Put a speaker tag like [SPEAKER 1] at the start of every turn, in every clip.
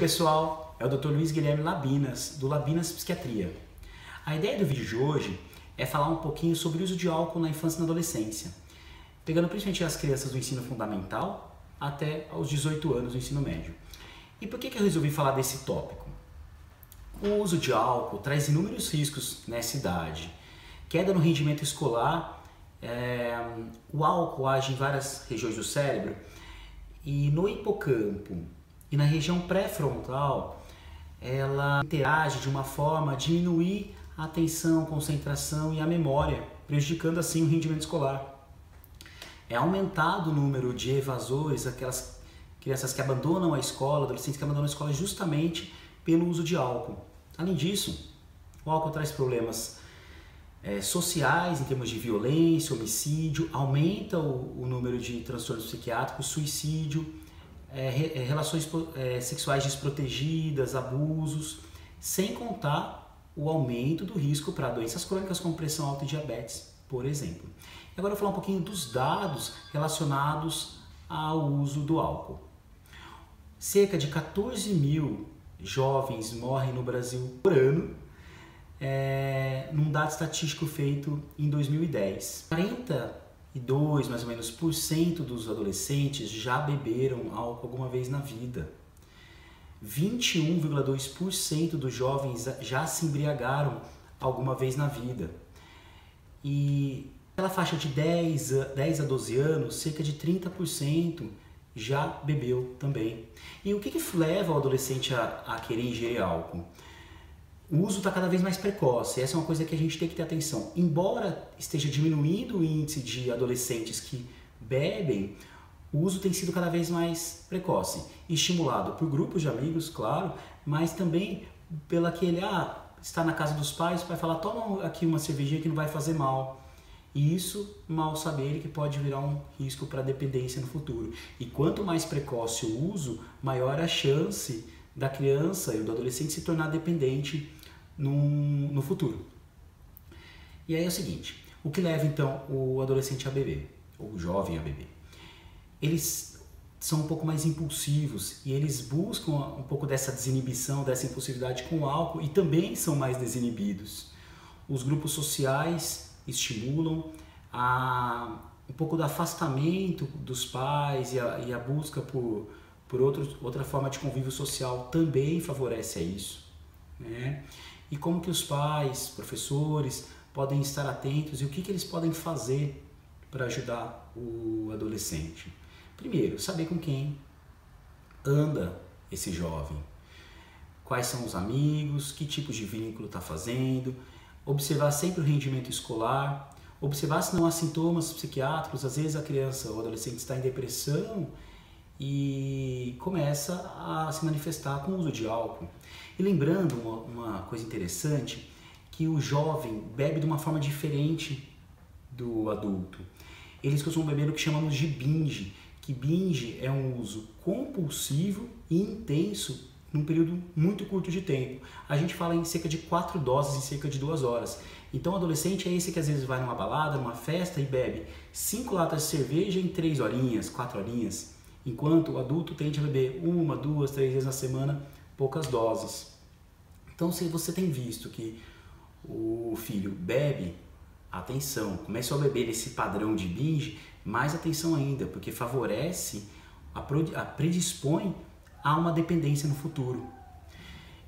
[SPEAKER 1] pessoal, é o Dr. Luiz Guilherme Labinas, do Labinas Psiquiatria. A ideia do vídeo de hoje é falar um pouquinho sobre o uso de álcool na infância e na adolescência, pegando principalmente as crianças do ensino fundamental até aos 18 anos do ensino médio. E por que eu resolvi falar desse tópico? O uso de álcool traz inúmeros riscos nessa idade. Queda no rendimento escolar, o álcool age em várias regiões do cérebro e no hipocampo e na região pré-frontal ela interage de uma forma a diminuir a atenção, concentração e a memória, prejudicando assim o rendimento escolar. É aumentado o número de evasores, aquelas crianças que abandonam a escola, adolescentes que abandonam a escola justamente pelo uso de álcool. Além disso, o álcool traz problemas sociais, em termos de violência, homicídio, aumenta o número de transtornos psiquiátricos, suicídio, relações sexuais desprotegidas, abusos, sem contar o aumento do risco para doenças crônicas como pressão alta e diabetes, por exemplo. E agora eu vou falar um pouquinho dos dados relacionados ao uso do álcool. Cerca de 14 mil jovens morrem no Brasil por ano, num dado estatístico feito em 2010. 42, mais ou menos, por cento dos adolescentes já beberam álcool alguma vez na vida. 21,2% dos jovens já se embriagaram alguma vez na vida. E pela faixa de 10 a 12 anos, cerca de 30% já bebeu também. E o que leva o adolescente a querer ingerir álcool? O uso está cada vez mais precoce, essa é uma coisa que a gente tem que ter atenção. Embora esteja diminuindo o índice de adolescentes que bebem, o uso tem sido cada vez mais precoce, estimulado por grupos de amigos, claro, mas também pelo aquele, está na casa dos pais, o pai fala, toma aqui uma cervejinha que não vai fazer mal. E isso, mal saber, que pode virar um risco para dependência no futuro. E quanto mais precoce o uso, maior a chance da criança e do adolescente se tornar dependente no futuro. E aí é o seguinte, o que leva então o adolescente a beber, ou o jovem a beber? Eles são um pouco mais impulsivos e eles buscam um pouco dessa desinibição, dessa impulsividade com o álcool e também são mais desinibidos. Os grupos sociais estimulam um pouco do afastamento dos pais e a busca por outra forma de convívio social também favorece a isso, né? E como que os pais, professores podem estar atentos e o que eles podem fazer para ajudar o adolescente? Primeiro, saber com quem anda esse jovem, quais são os amigos, que tipos de vínculo está fazendo, observar sempre o rendimento escolar, observar se não há sintomas psiquiátricos. Às vezes a criança ou adolescente está em depressão e começa a se manifestar com o uso de álcool. E lembrando uma coisa interessante, que o jovem bebe de uma forma diferente do adulto. Eles costumam beber o que chamamos de binge, que binge é um uso compulsivo e intenso num período muito curto de tempo. A gente fala em cerca de 4 doses em cerca de 2 horas. Então o adolescente é esse que às vezes vai numa balada, numa festa e bebe 5 latas de cerveja em 3 horinhas, 4 horinhas, enquanto o adulto tende a beber 1, 2, 3 vezes na semana, poucas doses. Então se você tem visto que o filho bebe, atenção, comece a beber nesse padrão de binge, mais atenção ainda, porque favorece, predispõe a uma dependência no futuro.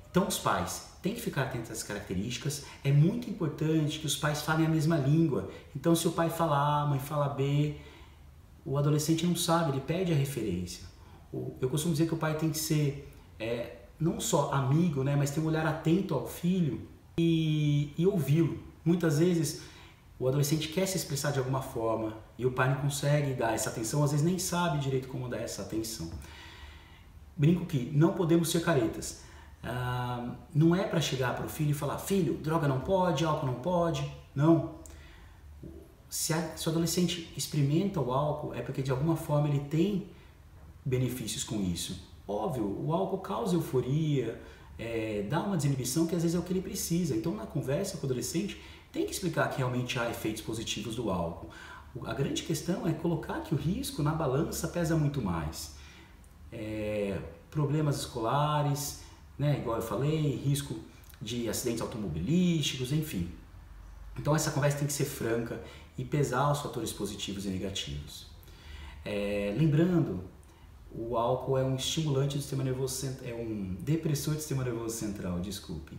[SPEAKER 1] Então os pais têm que ficar atentos a essas características. É muito importante que os pais falem a mesma língua. Então se o pai fala A, a mãe fala B, o adolescente não sabe, ele perde a referência. Eu costumo dizer que o pai tem que ser não só amigo, né, mas ter um olhar atento ao filho e ouvi-lo. Muitas vezes o adolescente quer se expressar de alguma forma e o pai não consegue dar essa atenção, às vezes nem sabe direito como dar essa atenção. Brinco que não podemos ser caretas. Não é para chegar para o filho e falar, filho, droga não pode, álcool não pode. Não. Se o adolescente experimenta o álcool, é porque de alguma forma ele tem benefícios com isso. Óbvio, o álcool causa euforia, dá uma desinibição que às vezes é o que ele precisa. Então na conversa com o adolescente tem que explicar que realmente há efeitos positivos do álcool. A grande questão é colocar que o risco na balança pesa muito mais. problemas escolares, né, igual eu falei, risco de acidentes automobilísticos, enfim. Então essa conversa tem que ser franca e pesar os fatores positivos e negativos. Lembrando, o álcool é um estimulante do sistema nervoso central, é um depressor do sistema nervoso central, desculpe.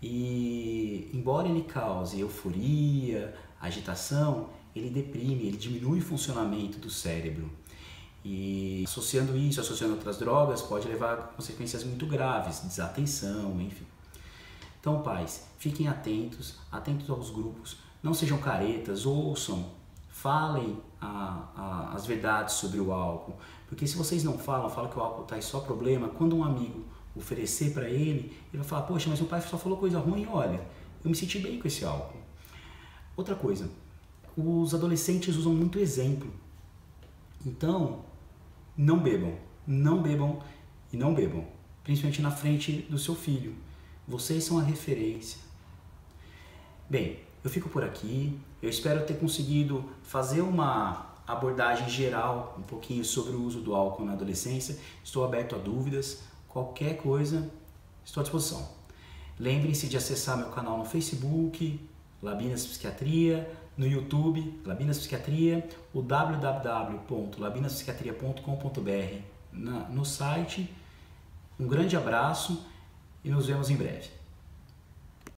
[SPEAKER 1] E embora ele cause euforia, agitação, ele deprime, ele diminui o funcionamento do cérebro. E associando isso, associando outras drogas, pode levar a consequências muito graves, desatenção, enfim. Então, pais, fiquem atentos aos grupos, não sejam caretas, ouçam, falem as verdades sobre o álcool, porque se vocês não falam que o álcool traz só problema, quando um amigo oferecer para ele, ele vai falar, poxa, mas meu pai só falou coisa ruim, olha, eu me senti bem com esse álcool. Outra coisa, os adolescentes usam muito exemplo, então não bebam e não bebam, principalmente na frente do seu filho, vocês são a referência. Bem, eu fico por aqui, eu espero ter conseguido fazer uma abordagem geral um pouquinho sobre o uso do álcool na adolescência. Estou aberto a dúvidas, qualquer coisa, estou à disposição. Lembrem-se de acessar meu canal no Facebook, Labinas Psiquiatria, no YouTube, Labinas Psiquiatria, o www.labinaspsiquiatria.com.br no site. Um grande abraço e nos vemos em breve.